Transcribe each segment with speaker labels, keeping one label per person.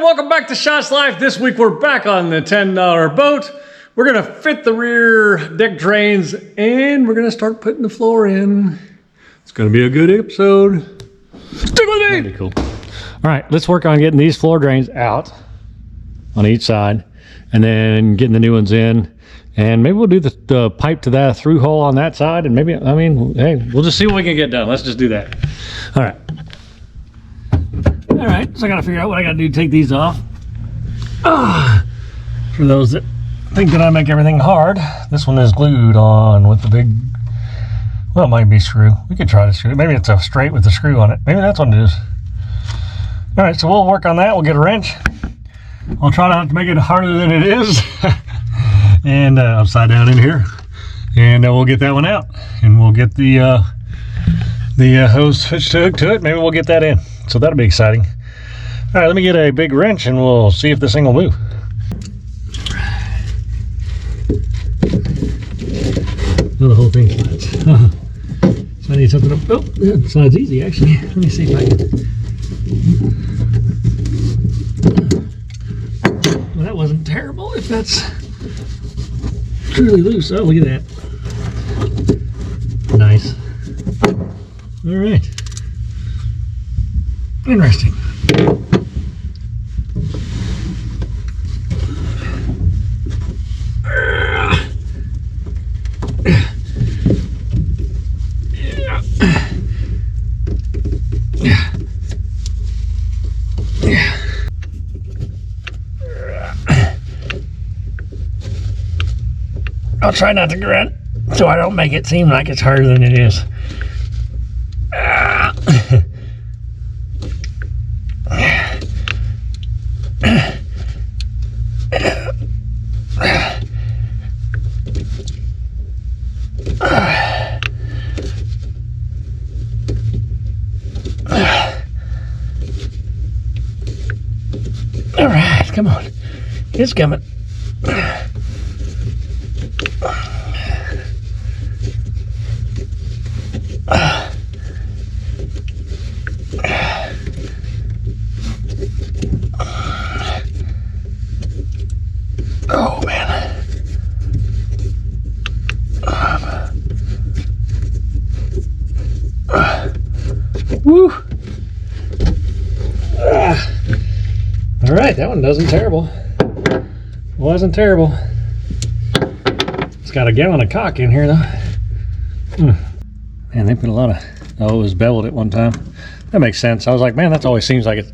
Speaker 1: welcome back to Shots Life. This week we're back on the $10 boat. We're gonna fit the rear deck drains and we're gonna start putting the floor in. It's gonna be a good episode. Stick with me! Pretty cool. All right, let's work on getting these floor drains out on each side and then getting the new ones in. And maybe we'll do the pipe to that through hole on that side, and maybe, hey, we'll just see what we can get done. Let's just do that. All right. All right, so I gotta figure out what I gotta do to take these off. For those that think that I make everything hard, this one is glued on with the big, well, it might be screw. We could try to screw it. Maybe it's a straight with the screw on it. Maybe that's what it is. All right, so we'll work on that. We'll get a wrench. I'll try not to make it harder than it is. And upside down in here. And we'll get that one out. And we'll get the hose hitched to it. Maybe we'll get that in. So that'll be exciting. All right, let me get a big wrench and we'll see if this thing will move. Oh, the whole thing slides. So I need something up. Oh, yeah, it slides easy actually. Let me see if I can. Well, that wasn't terrible if that's truly loose. Oh, look at that. Nice. All right. Interesting. I'll try not to grunt so I don't make it seem like it's harder than it is. All right, come on. It's coming. Oh man. Woo. All right, that one wasn't terrible. Wasn't terrible. It's got a gallon of caulk in here though. Man, they put a lot of, oh, it was beveled at one time. That makes sense. I was like, man, that always seems like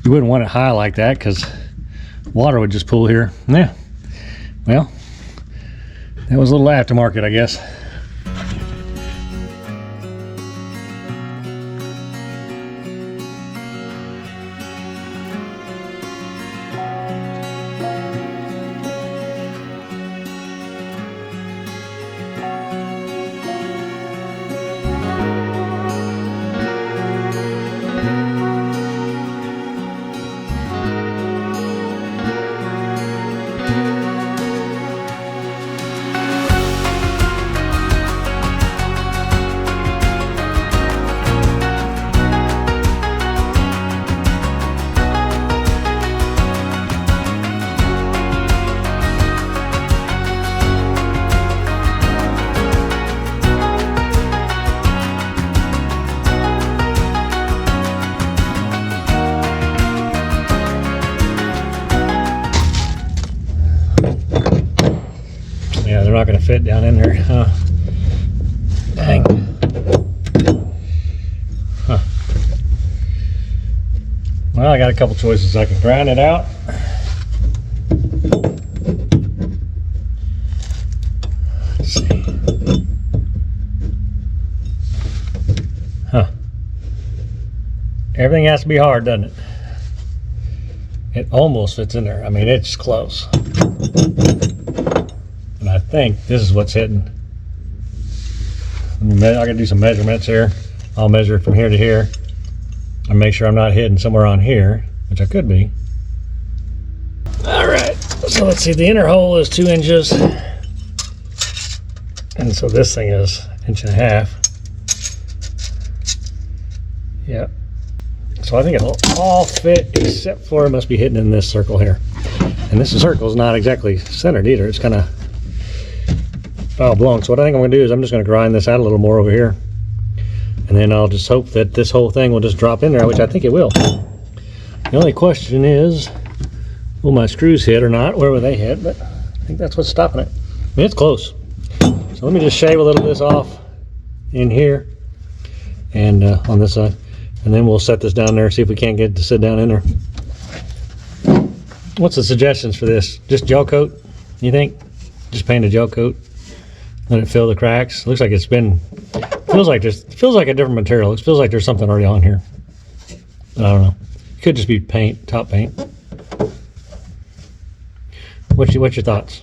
Speaker 1: you wouldn't want it high like that because water would just pool here. Yeah. Well, that was a little aftermarket, I guess. Yeah, they're not going to fit down in there. Huh. Dang. Huh. Well, I got a couple choices. I can grind it out. Let's see. Huh. Everything has to be hard, doesn't it? It almost fits in there. I mean, it's close. And I think this is what's hitting. I gotta do some measurements here. I'll measure it from here to here and make sure I'm not hitting somewhere on here, which I could be. All right, so let's see, the inner hole is 2 inches. And so this thing is 1.5 inches. Yep. So I think it'll all fit except for it must be hitting in this circle here. And this circle is not exactly centered either. It's kind of foul blown. So what I think I'm going to do is I'm just going to grind this out a little more over here. And then I'll just hope that this whole thing will just drop in there, which I think it will. The only question is, will my screws hit or not? Where will they hit? But I think that's what's stopping it. I mean, it's close. So let me just shave a little of this off in here and on this side. And then we'll set this down there, see if we can't get it to sit down in there. What's the suggestions for this? Just gel coat, you think? Just paint a gel coat, let it fill the cracks. Looks like it's been, feels like a different material. It feels like there's something already on here. But I don't know. It could just be paint, top paint. What's your thoughts?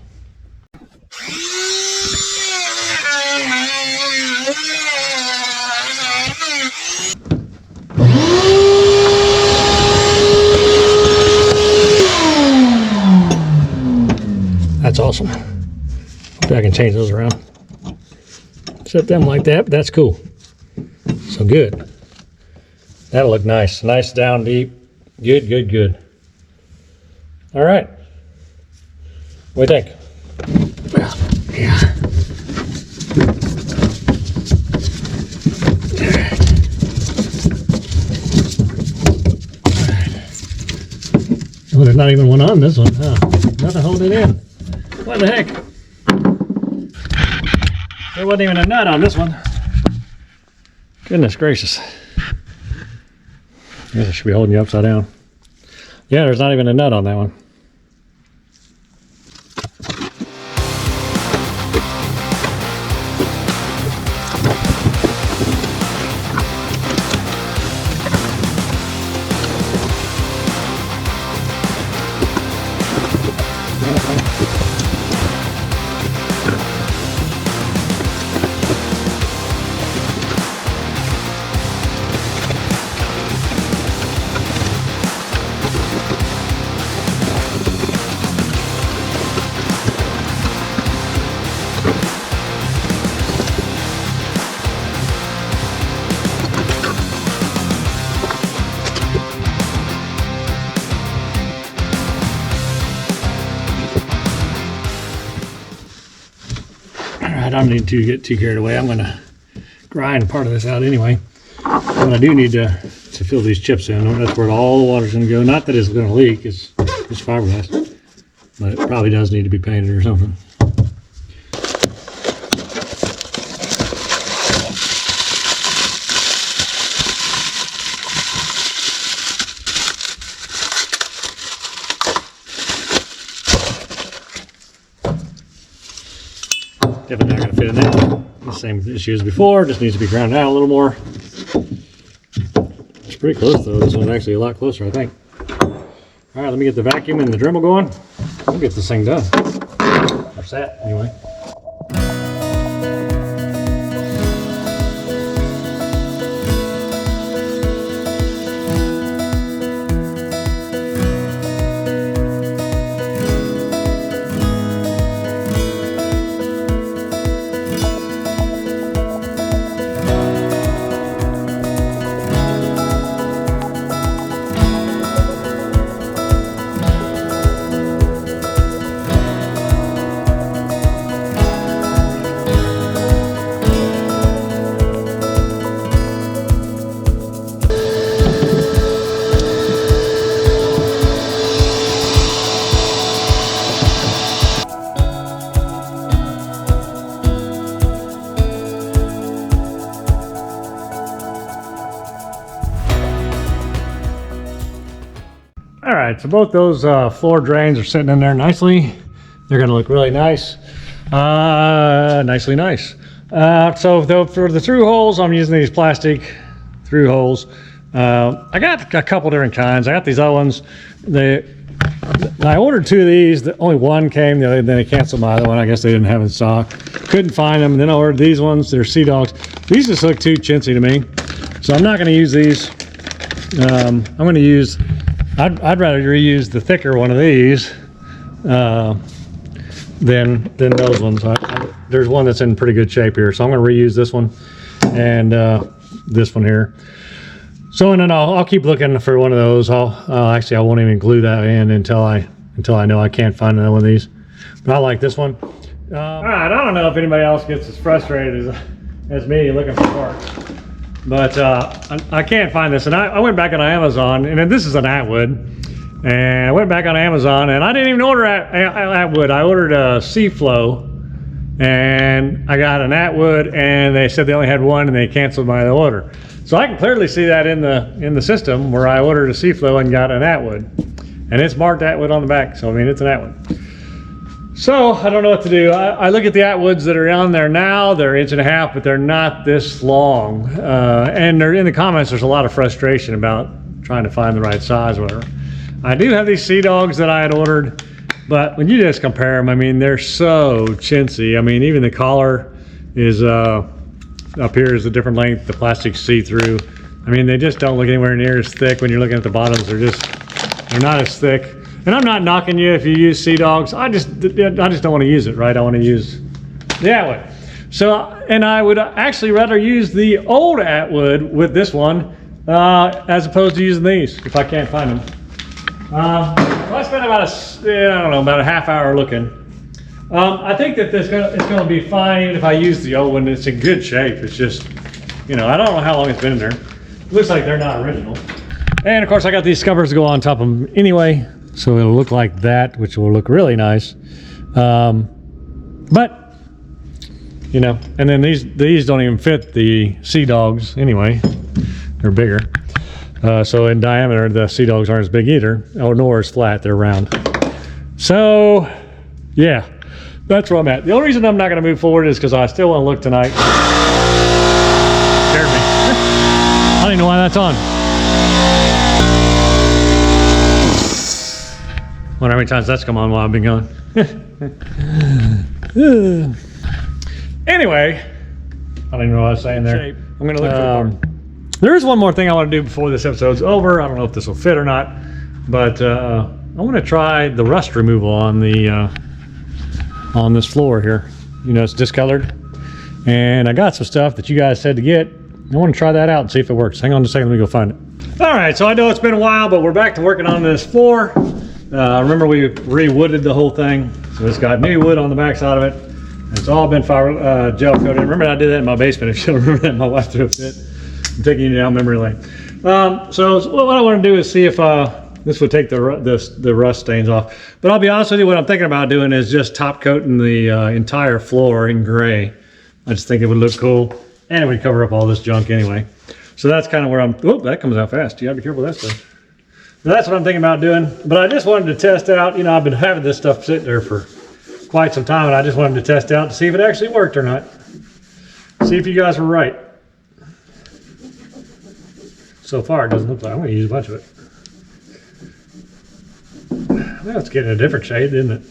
Speaker 1: That's awesome. Hopefully I can change those around. Set them like that, but that's cool. So good. That'll look nice. Nice down deep. Good, good, good. All right. What do you think? Well, yeah. Oh, there's not even one on this one, huh? Nothing holding it in. What the heck? There wasn't even a nut on this one. Goodness gracious. I guess I should be holding you upside down. Yeah, there's not even a nut on that one. I don't need to get too carried away. I'm going to grind part of this out anyway. But I do need to fill these chips in. That's where all the water's going to go. Not that it's going to leak. It's fiberglass. But it probably does need to be painted or something. Definitely not going to fit in there. The same issue as before, just needs to be ground out a little more. It's pretty close though. This one's actually a lot closer, I think. All right, let me get the vacuum and the Dremel going. We'll get this thing done. Or set, anyway. All right, so both those floor drains are sitting in there nicely. They're gonna look really nice. Nicely nice. So for the through holes, I'm using these plastic through holes. I got a couple different kinds. I got these other ones. I ordered two of these. Only one came. Then they canceled my other one. I guess they didn't have it in stock. Couldn't find them. And then I ordered these ones. They're Sea Dogs. These just look too chintzy to me. So I'm not gonna use these. I'm gonna use, I'd rather reuse the thicker one of these than those ones. There's one that's in pretty good shape here, so I'm going to reuse this one and this one here. So, and then I'll keep looking for one of those. Actually, I won't even glue that in until I know I can't find another one of these. But I like this one. All right, I don't know if anybody else gets as frustrated as me looking for parts. But I can't find this, and I went back on Amazon, and this is an Atwood. And I went back on Amazon, and I didn't even order Atwood. I ordered a Seaflow, and I got an Atwood, and they said they only had one, and they canceled my order. So I can clearly see that in the system where I ordered a Seaflow and got an Atwood, and it's marked Atwood on the back. So I mean, it's an Atwood. So I don't know what to do. I look at the Atwoods that are on there now. They're 1.5 inches, but they're not this long. And they're in the comments. There's a lot of frustration about trying to find the right size, or whatever. I do have these Sea Dogs that I had ordered, but when you just compare them, I mean, they're so chintzy. I mean, even the collar is up here is a different length. The plastic's see-through. I mean, they just don't look anywhere near as thick. When you're looking at the bottoms, they're not as thick. And I'm not knocking you if you use Sea Dogs. I just don't want to use it, right? I want to use the Atwood. So, and I would actually rather use the old Atwood with this one as opposed to using these if I can't find them. So I spent about about a half hour looking. I think that it's going to be fine even if I use the old one. It's in good shape. It's just, I don't know how long it's been in there. It looks like they're not original. And of course I got these covers to go on top of them anyway, so it'll look like that, which will look really nice. But, and then these don't even fit the Sea Dogs anyway. They're bigger. So in diameter, the Sea Dogs aren't as big either, nor as flat, they're round. So, yeah, that's where I'm at. The only reason I'm not going to move forward is because I still want to look tonight. Scared me. I don't even know why that's on. Wonder how many times that's come on while I've been gone. Anyway, I don't even know what I was saying there. I'm going to look for the part. There is one more thing I want to do before this episode's over. I don't know if this will fit or not, but I want to try the rust removal on this floor here. It's discolored, and I got some stuff that you guys said to get. I want to try that out and see if it works. Hang on just a second, let me go find it. All right, so I know it's been a while, but we're back to working on this floor. Remember we re-wooded the whole thing, so it's got new wood on the back side of it. It's all been gel coated. Remember I did that in my basement. If you don't remember that, my wife threw a fit. I'm taking you down memory lane. So what I want to do is see if this would take the rust stains off. But I'll be honest with you, what I'm thinking about doing is just top coating the entire floor in gray. I just think it would look cool, and it would cover up all this junk anyway. So that's kind of where I'm. Oh, that comes out fast. You gotta be careful with that stuff. So that's what I'm thinking about doing. But I just wanted to test out. I've been having this stuff sitting there for quite some time, and I just wanted to test out to see if it actually worked or not. See if you guys were right. So far, it doesn't look like I'm going to use a bunch of it. Well, it's getting a different shade, isn't it?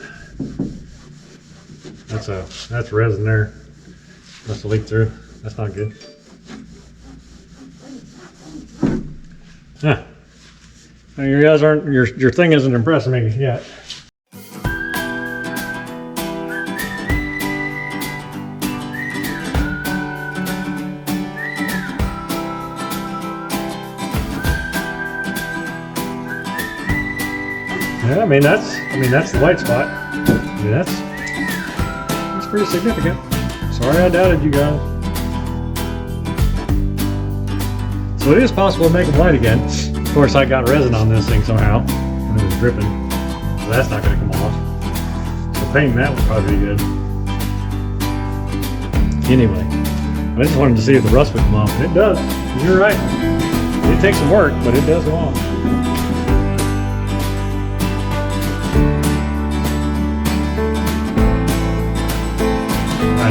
Speaker 1: That's resin there. Must have leaked through. That's not good. Huh. You guys aren't. Your thing isn't impressing me yet. Yeah, I mean that's the white spot. I mean that's pretty significant. Sorry I doubted you guys. So it is possible to make them white again. Of course I got resin on this thing somehow, and it was dripping. So that's not going to come off. So painting that would probably be good. Anyway, I just wanted to see if the rust would come off, and it does. You're right. It takes some work, but it does come off.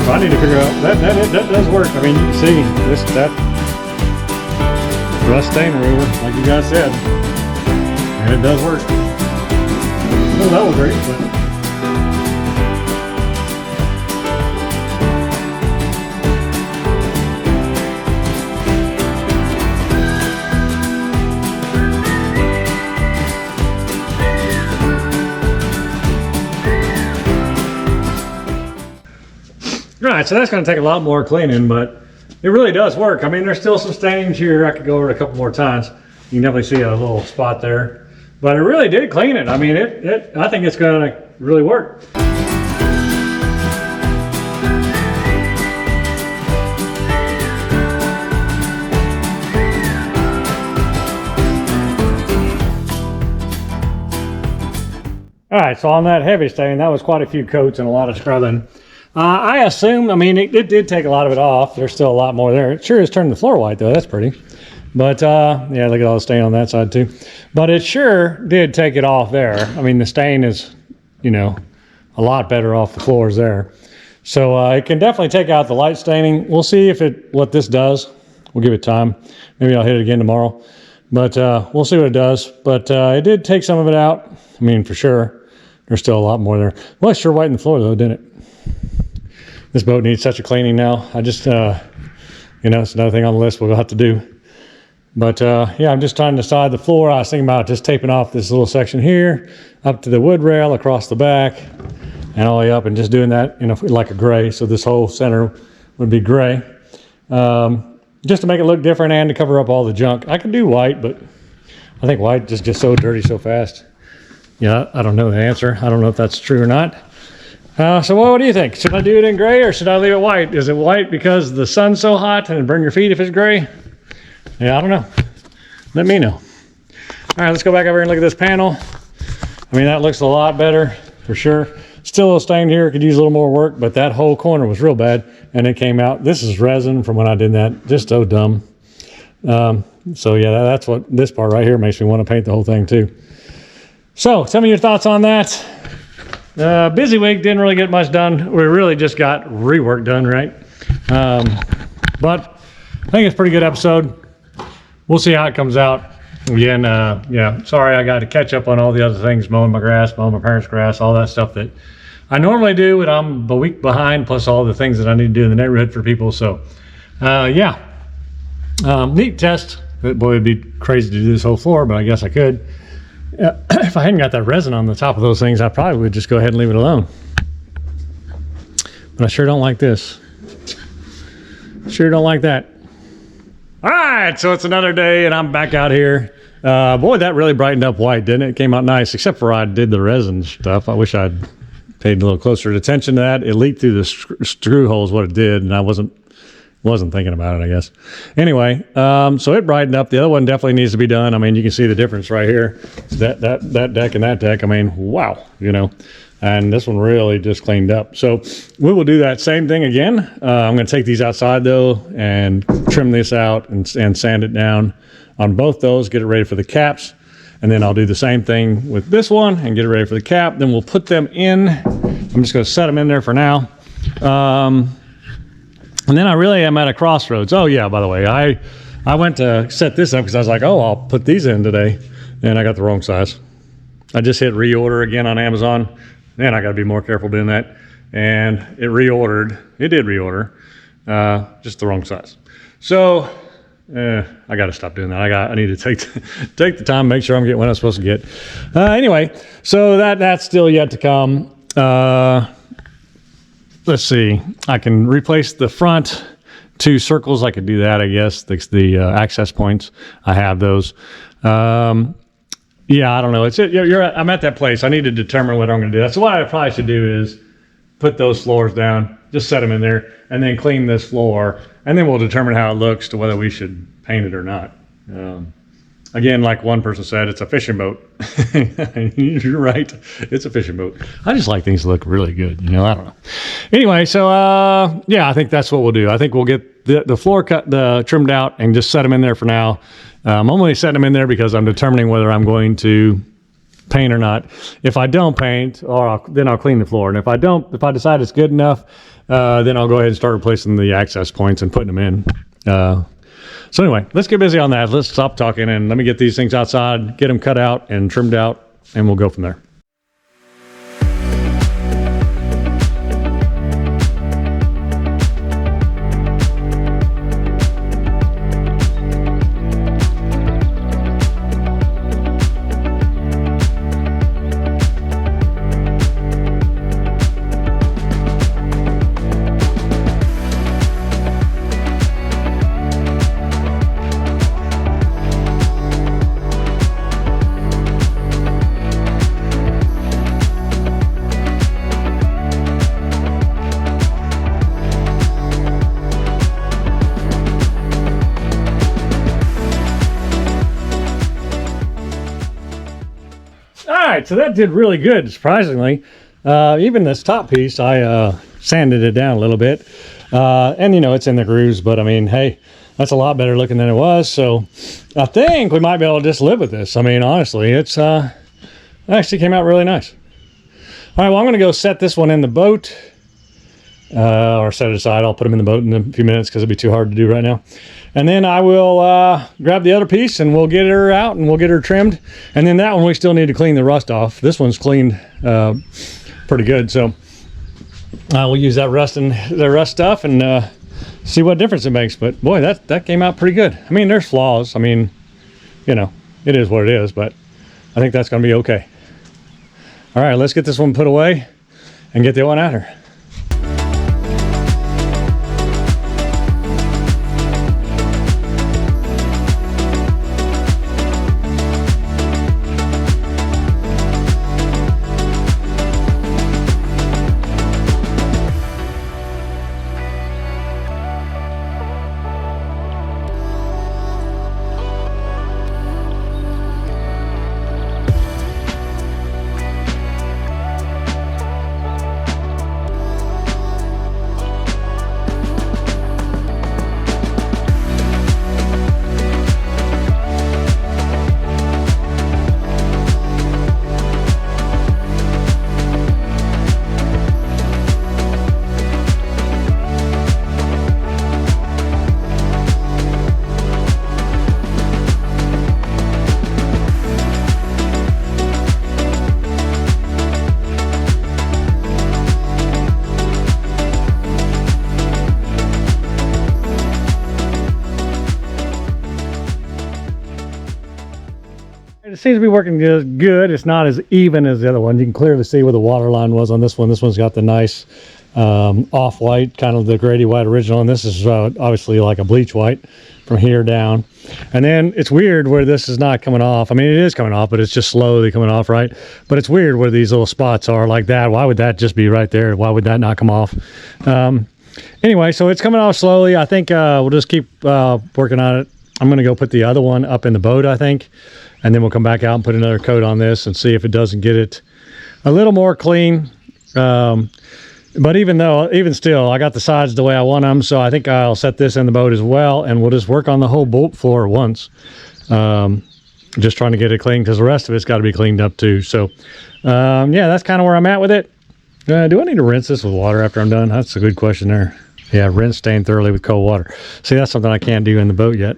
Speaker 1: So I need to figure out that does work. I mean, you can see that rust stain remover, like you guys said, and it does work. Well, that was great. Right, so that's going to take a lot more cleaning, but it really does work. I mean, there's still some stains here. I could go over it a couple more times. You can definitely see a little spot there, but it really did clean it. I mean, I think it's going to really work. All right, so on that heavy stain, that was quite a few coats and a lot of scrubbing. I assume, I mean, it did take a lot of it off. There's still a lot more there. It sure is turning the floor white though, that's pretty. But yeah, look at all the stain on that side too. But it sure did take it off there. I mean, the stain is, you know, a lot better off the floors there. So it can definitely take out the light staining. We'll see what this does. We'll give it time. Maybe I'll hit it again tomorrow. But we'll see what it does. But it did take some of it out. I mean, for sure. There's still a lot more there. Well, it sure whitened the floor though, didn't it? This boat needs such a cleaning now. I just, you know, it's another thing on the list we'll have to do. But yeah, I'm just trying to decide the floor. I was thinking about just taping off this little section here, up to the wood rail across the back, and all the way up, and just doing that, you know, like a gray. So this whole center would be gray. Just to make it look different and to cover up all the junk. I could do white, but I think white just gets so dirty so fast. Yeah, I don't know the answer. I don't know if that's true or not. So what do you think? Should I do it in gray or should I leave it white? Is it white because the sun's so hot and it'd burn your feet if it's gray? Yeah, I don't know. Let me know. All right, let's go back over here and look at this panel. I mean, that looks a lot better for sure. Still a little stained here. Could use a little more work, but that whole corner was real bad and it came out. This is resin from when I did that. Just so dumb. So yeah, that's what this part right here makes me want to paint the whole thing too. So tell me your thoughts on that. Busy week, didn't really get much done. We really just got rework done, right? But I think it's a pretty good episode. We'll see how it comes out. Again, yeah, sorry I got to catch up on all the other things, mowing my grass, mowing my parents' grass, all that stuff that I normally do, and I'm a week behind, plus all the things that I need to do in the neighborhood for people. So, yeah, neat test. Boy, it'd be crazy to do this whole floor, but I guess I could. If I hadn't got that resin on the top of those things, I probably would just go ahead and leave it alone. But I sure don't like this. Sure don't like that. All right, so it's another day and I'm back out here. Boy, that really brightened up white, didn't it? It came out nice, except for I did the resin stuff. I wish I'd paid a little closer attention to that. It leaked through the screw holes, what it did, and I wasn't thinking about it, I guess. Anyway, so it brightened up. The other one definitely needs to be done. I mean, you can see the difference right here. That deck and that deck, I mean, wow, you know. And this one really just cleaned up. So we will do that same thing again. I'm going to take these outside though and trim this out and sand it down on both those, get it ready for the caps. And then I'll do the same thing with this one and get it ready for the cap. Then we'll put them in. I'm just going to set them in there for now. And then I really am at a crossroads. Oh yeah, by the way, I went to set this up because I was like, oh, I'll put these in today. And I got the wrong size. I just hit reorder again on Amazon. Man, I got to be more careful doing that. And it reordered. It did reorder, just the wrong size. So I got to stop doing that. I need to take the time, make sure I'm getting what I'm supposed to get. Anyway, so that's still yet to come. Let's see. I can replace the front 2 circles. I could do that, I guess. The access points. I have those. Yeah, I don't know. I'm at that place. I need to determine what I'm going to do. So what I probably should do is put those floors down, just set them in there, and then clean this floor, and then we'll determine how it looks to whether we should paint it or not. Again, like one person said, it's a fishing boat. You're right. It's a fishing boat. I just like things to look really good. You know, I don't know. Anyway, so yeah, I think that's what we'll do. I think we'll get the floor trimmed out and just set them in there for now. I'm only setting them in there because I'm determining whether I'm going to paint or not. If I don't paint, then I'll clean the floor. And if I decide it's good enough, then I'll go ahead and start replacing the access points and putting them in. So anyway, let's get busy on that. Let's stop talking and let me get these things outside, get them cut out and trimmed out, and we'll go from there. All right, so that did really good, surprisingly. Even this top piece, I sanded it down a little bit. And, you know, it's in the grooves, but I mean, hey, that's a lot better looking than it was. So I think we might be able to just live with this. I mean, honestly, it actually came out really nice. All right, well, I'm going to go set this one in the boat. Or set it aside. I'll put them in the boat in a few minutes because it'll be too hard to do right now. And then I will grab the other piece and we'll get her out and we'll get her trimmed. And then that one we still need to clean the rust off. This one's cleaned pretty good. So we'll use that rust stuff and see what difference it makes. But boy, that came out pretty good. I mean, there's flaws. I mean, you know, it is what it is, but I think that's going to be okay. All right, let's get this one put away and get the one out here. It seems to be working good. It's not as even as the other one. You can clearly see where the water line was on this one. This one's got the nice off-white, kind of the Grady White original, and this is obviously like a bleach white from here down. And then it's weird where this is not coming off. I mean, it is coming off, but it's just slowly coming off, right? But it's weird where these little spots are like that. Why would that just be right there? Why would that not come off? Anyway, so it's coming off slowly. I think we'll just keep working on it. I'm going to go put the other one up in the boat, I think. And then we'll come back out and put another coat on this and see if it doesn't get it a little more clean. But even still, I got the sides the way I want them. So I think I'll set this in the boat as well. And we'll just work on the whole boat floor at once. Just trying to get it clean because the rest of it's got to be cleaned up too. So yeah, that's kind of where I'm at with it. Do I need to rinse this with water after I'm done? That's a good question there. Yeah, rinse, stain thoroughly with cold water. See, that's something I can't do in the boat yet.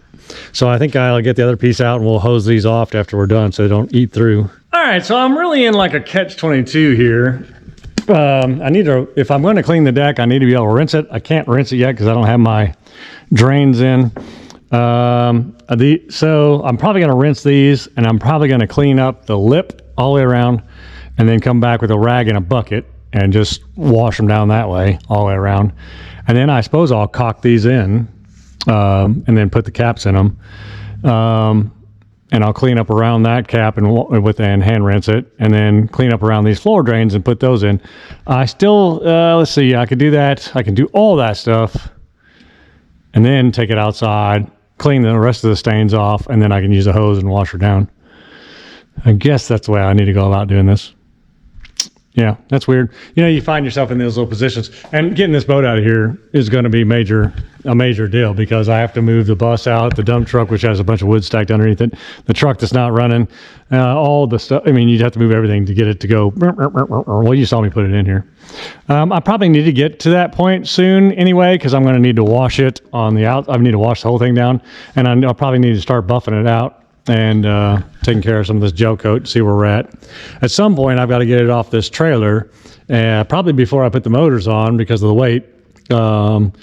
Speaker 1: So I think I'll get the other piece out and we'll hose these off after we're done so they don't eat through. All right, so I'm really in like a catch-22 here. I need to, if I'm going to clean the deck, I need to be able to rinse it. I can't rinse it yet because I don't have my drains in. So I'm probably going to rinse these and I'm probably going to clean up the lip all the way around and then come back with a rag and a bucket and just wash them down that way all the way around. And then I suppose I'll caulk these in. And then put the caps in them, and I'll clean up around that cap and hand rinse it, and then clean up around these floor drains and put those in. I still let's see, I could do that. I can do all that stuff, and then take it outside, clean the rest of the stains off, and then I can use a hose and wash her down. I guess that's the way I need to go about doing this. Yeah, that's weird. You know, you find yourself in those little positions, and getting this boat out of here is going to be a major deal because I have to move the bus out, the dump truck, which has a bunch of wood stacked underneath it, the truck that's not running, all the stuff. I mean, you'd have to move everything to get it to go. Well, you saw me put it in here. I probably need to get to that point soon anyway because I'm going to need to wash it on the out. I need to wash the whole thing down, and I'll probably need to start buffing it out and taking care of some of this gel coat, see where we're at. At some point, I've got to get it off this trailer, probably before I put the motors on because of the weight, and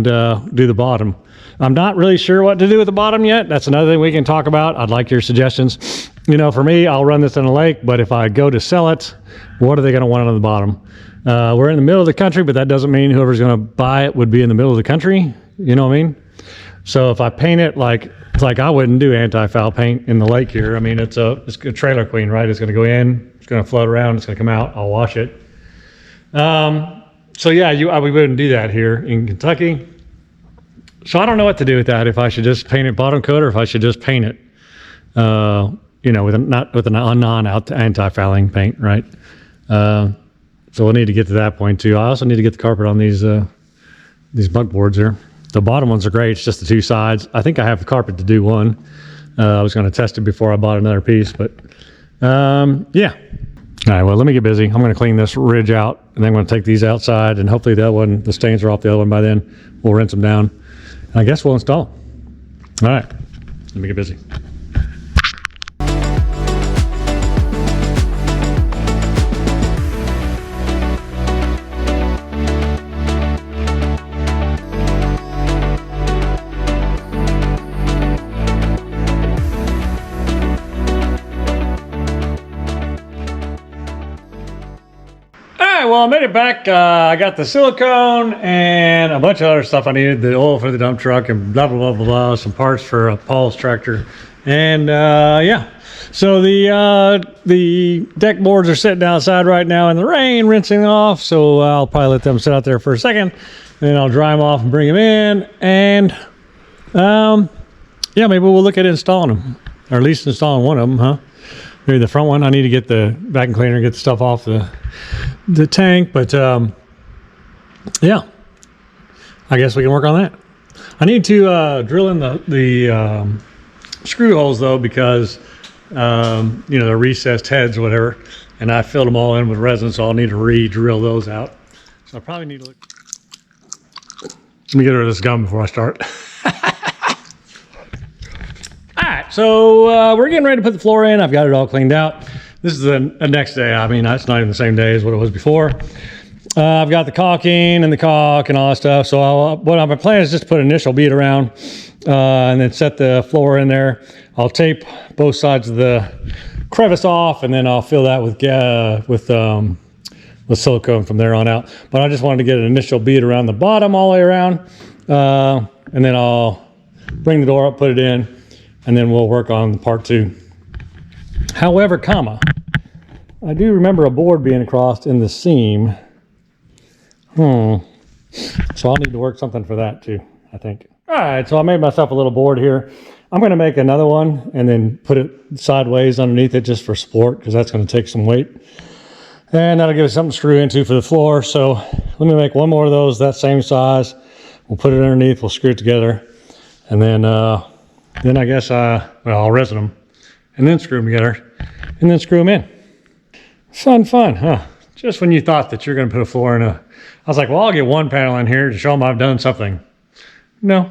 Speaker 1: do the bottom. I'm not really sure what to do with the bottom yet. That's another thing we can talk about. I'd like your suggestions. You know, for me, I'll run this in a lake, but if I go to sell it, what are they going to want on the bottom? We're in the middle of the country, but that doesn't mean whoever's going to buy it would be in the middle of the country. You know what I mean? So if I paint it like I wouldn't do anti-foul paint in the lake here. I mean, it's a trailer queen, right? It's going to go in, it's going to float around, it's going to come out. I'll wash it. So yeah, we wouldn't do that here in Kentucky. So I don't know what to do with that. If I should just paint it bottom coat or if I should just paint it. you know, not with a non-anti-fouling paint, right? So we'll need to get to that point too. I also need to get the carpet on these buckboards here. The bottom ones are great. It's just the two sides. I think I have the carpet to do one. I was going to test it before I bought another piece, but yeah. All right, well, let me get busy. I'm going to clean this ridge out, and then I'm going to take these outside, and hopefully the stains are off the other one by then. We'll rinse them down, and I guess we'll install them. All right, let me get busy. Well, I made it back. I got the silicone and a bunch of other stuff I needed, the oil for the dump truck and blah, blah, blah, blah, blah, some parts for Paul's tractor. And yeah, so the deck boards are sitting outside right now in the rain, rinsing off. So I'll probably let them sit out there for a second. Then I'll dry them off and bring them in. And yeah, maybe we'll look at installing them, or at least installing one of them, huh? Maybe the front one. I need to get the vacuum cleaner, get the stuff off the tank, but yeah, I guess we can work on that. I need to drill in the screw holes though, because you know, they're recessed heads or whatever, and I filled them all in with resin, so I'll need to re-drill those out. So I probably need to look. Let me get rid of this gum before I start. Alright, so we're getting ready to put the floor in. I've got it all cleaned out. This is the next day. I mean, it's not even the same day as what it was before. I've got the caulking and the caulk and all that stuff. So what my plan is just to put an initial bead around and then set the floor in there. I'll tape both sides of the crevice off, and then I'll fill that with silicone from there on out. But I just wanted to get an initial bead around the bottom all the way around, and then I'll bring the door up, put it in, and then we'll work on part two. However, I do remember a board being across in the seam. So I'll need to work something for that too, I think. All right, so I made myself a little board here. I'm going to make another one and then put it sideways underneath it just for support, because that's going to take some weight. And that'll give us something to screw into for the floor. So let me make one more of those, that same size. We'll put it underneath, we'll screw it together. And then I guess, well, I'll resin them and then screw them together and then screw them in. Fun, huh? Just when you thought that you're going to put a floor in I was like, well, I'll get one panel in here to show them I've done something. No,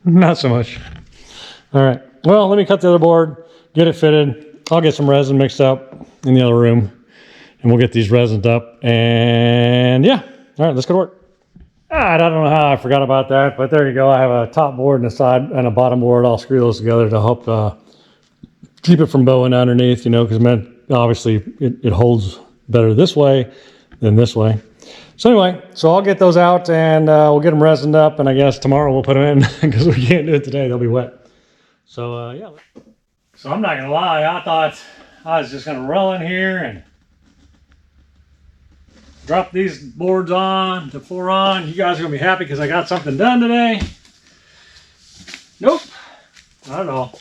Speaker 1: not so much. All right, well, let me cut the other board, get it fitted. I'll get some resin mixed up in the other room, and we'll get these resins up, and yeah. All right, let's go to work. All right, I don't know how I forgot about that, but there you go. I have a top board and a side and a bottom board. I'll screw those together to help keep it from bowing underneath, you know, because obviously it holds better this way than this way. So anyway, so I'll get those out, and we'll get them resined up, and I guess tomorrow we'll put them in because we can't do it today. They'll be wet. So yeah. So I'm not gonna lie, I thought I was just gonna roll in here and drop these boards on, the floor on. You guys are gonna be happy because I got something done today. Nope, not at all.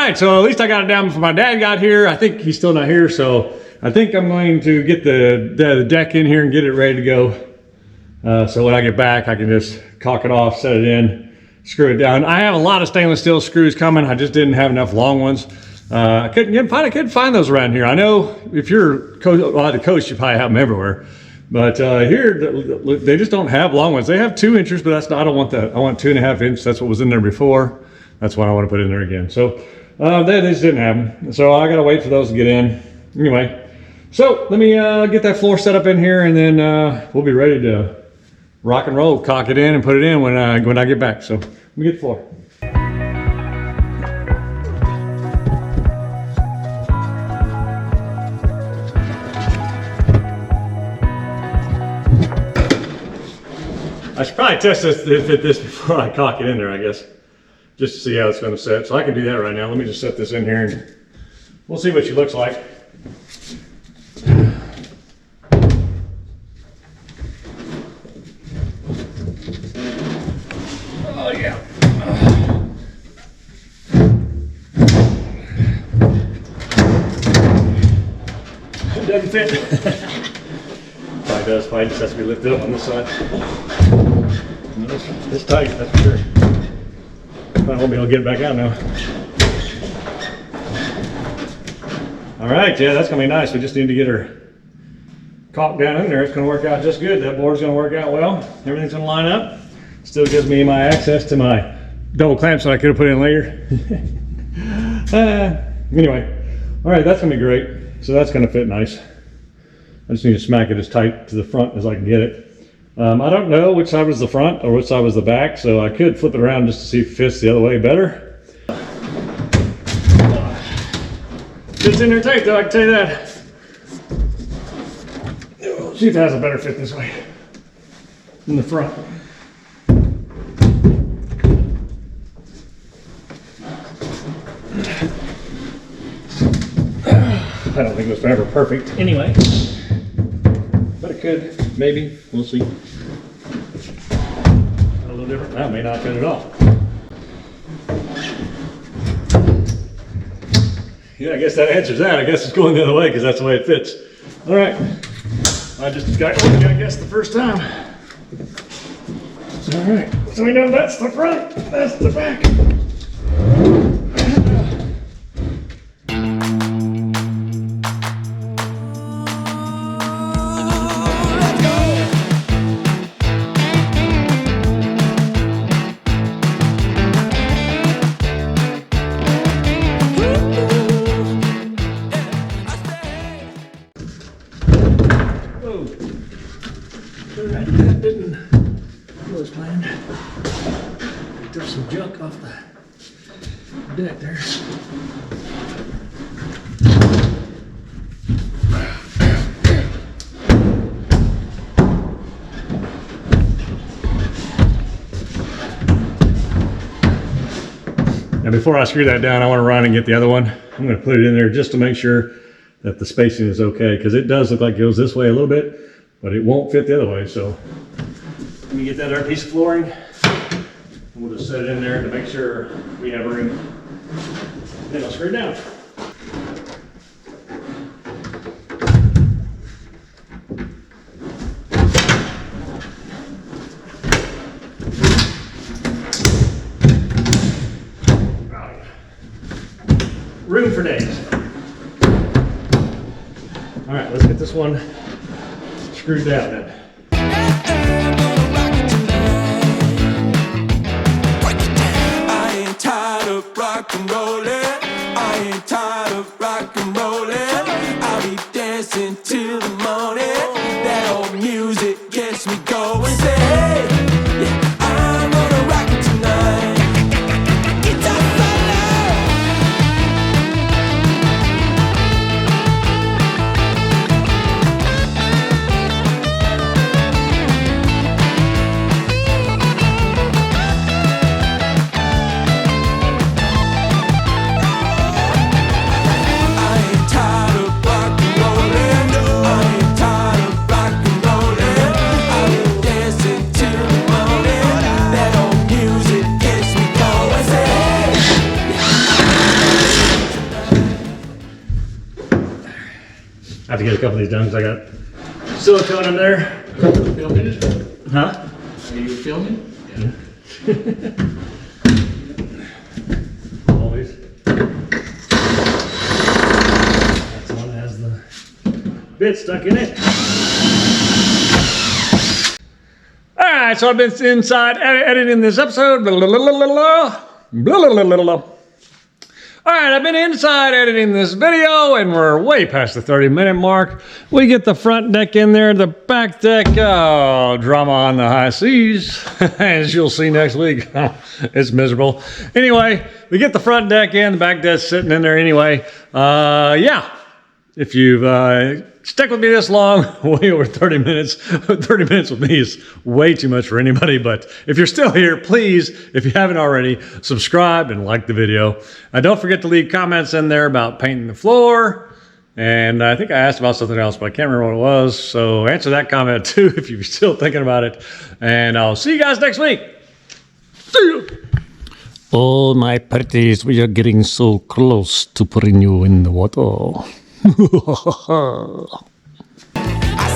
Speaker 1: right, so at least I got it down before my dad got here. I think he's still not here, so I think I'm going to get the deck in here and get it ready to go. So when I get back, I can just caulk it off, set it in, screw it down. I have a lot of stainless steel screws coming. I just didn't have enough long ones. I couldn't find those around here. I know if you're on the coast, you probably have them everywhere. But here, they just don't have long ones. They have 2 inches, but I don't want that. I want 2.5 inch. That's what was in there before. That's what I want to put in there again. So they just didn't have them. So I got to wait for those to get in. Anyway, so let me get that floor set up in here, and then we'll be ready to rock and roll, caulk it in and put it in when I get back. So let me get the floor. I should probably test this before I caulk it in there, I guess, just to see how it's going to set. So I can do that right now. Let me just set this in here and we'll see what she looks like. Oh yeah. It doesn't fit. Probably does. Probably just has to be lifted up on this side. It's tight, that's for sure. I won't be able to get it back out now. All right, yeah, that's gonna be nice. We just need to get her caulked down in there. It's gonna work out just good. That board's gonna work out well. Everything's gonna line up. Still gives me my access to my double clamps that I could have put in later. Anyway, all right, that's gonna be great. So that's gonna fit nice. I just need to smack it as tight to the front as I can get it. I don't know which side was the front or which side was the back, so I could flip it around just to see if it fits the other way better. Fits in there tight though, I can tell you that. See if it has a better fit this way in the front. I don't think it was ever perfect anyway, but it could, maybe, we'll see. A little different, that may not fit at all. Yeah, I guess that answers that. I guess it's going the other way because that's the way it fits. All right, I just got lucky, I guess, the first time. All right, so we know that's the front, that's the back. That didn't go as planned. Took some junk off the deck there. Now before I screw that down, I want to run and get the other one. I'm going to put it in there just to make sure that the spacing is okay, because it does look like it goes this way a little bit, but it won't fit the other way. So let me get that other piece of flooring, and we'll just set it in there to make sure we have room. Then I'll screw it down. Room for days. All right, let's get this one screwed down then.
Speaker 2: I ain't tired of rock and rollin'. I ain't tired of rock and rollin'. I'll be dancing till the morning. That old music gets me going. Say, hey, yeah, I'm gonna rock it tonight. Guitar I ain't
Speaker 1: I have to get a couple of these done because I got silicone in there.
Speaker 3: Filming it?
Speaker 1: Huh?
Speaker 3: Are you filming? Yeah.
Speaker 1: Always. That's the one that has the bit stuck in it. Alright, so I've been inside editing this episode. Blah, blah, blah, blah, blah, blah, blah, blah, blah. Alright, I've been inside editing this video and we're way past the 30-minute mark. We get the front deck in there, the back deck, oh, drama on the high seas, as you'll see next week. It's miserable. Anyway, we get the front deck in, the back deck's sitting in there anyway. Yeah, if you've stuck with me this long, way over 30 minutes. 30 minutes with me is way too much for anybody, but if you're still here, please, if you haven't already, subscribe and like the video. Don't forget to leave comments in there about painting the floor, and I think I asked about something else, but I can't remember what it was, so answer that comment too if you're still thinking about it, and I'll see you guys next week. See you! Oh, my pretties, we are getting so close to putting you in the water.
Speaker 2: I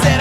Speaker 2: said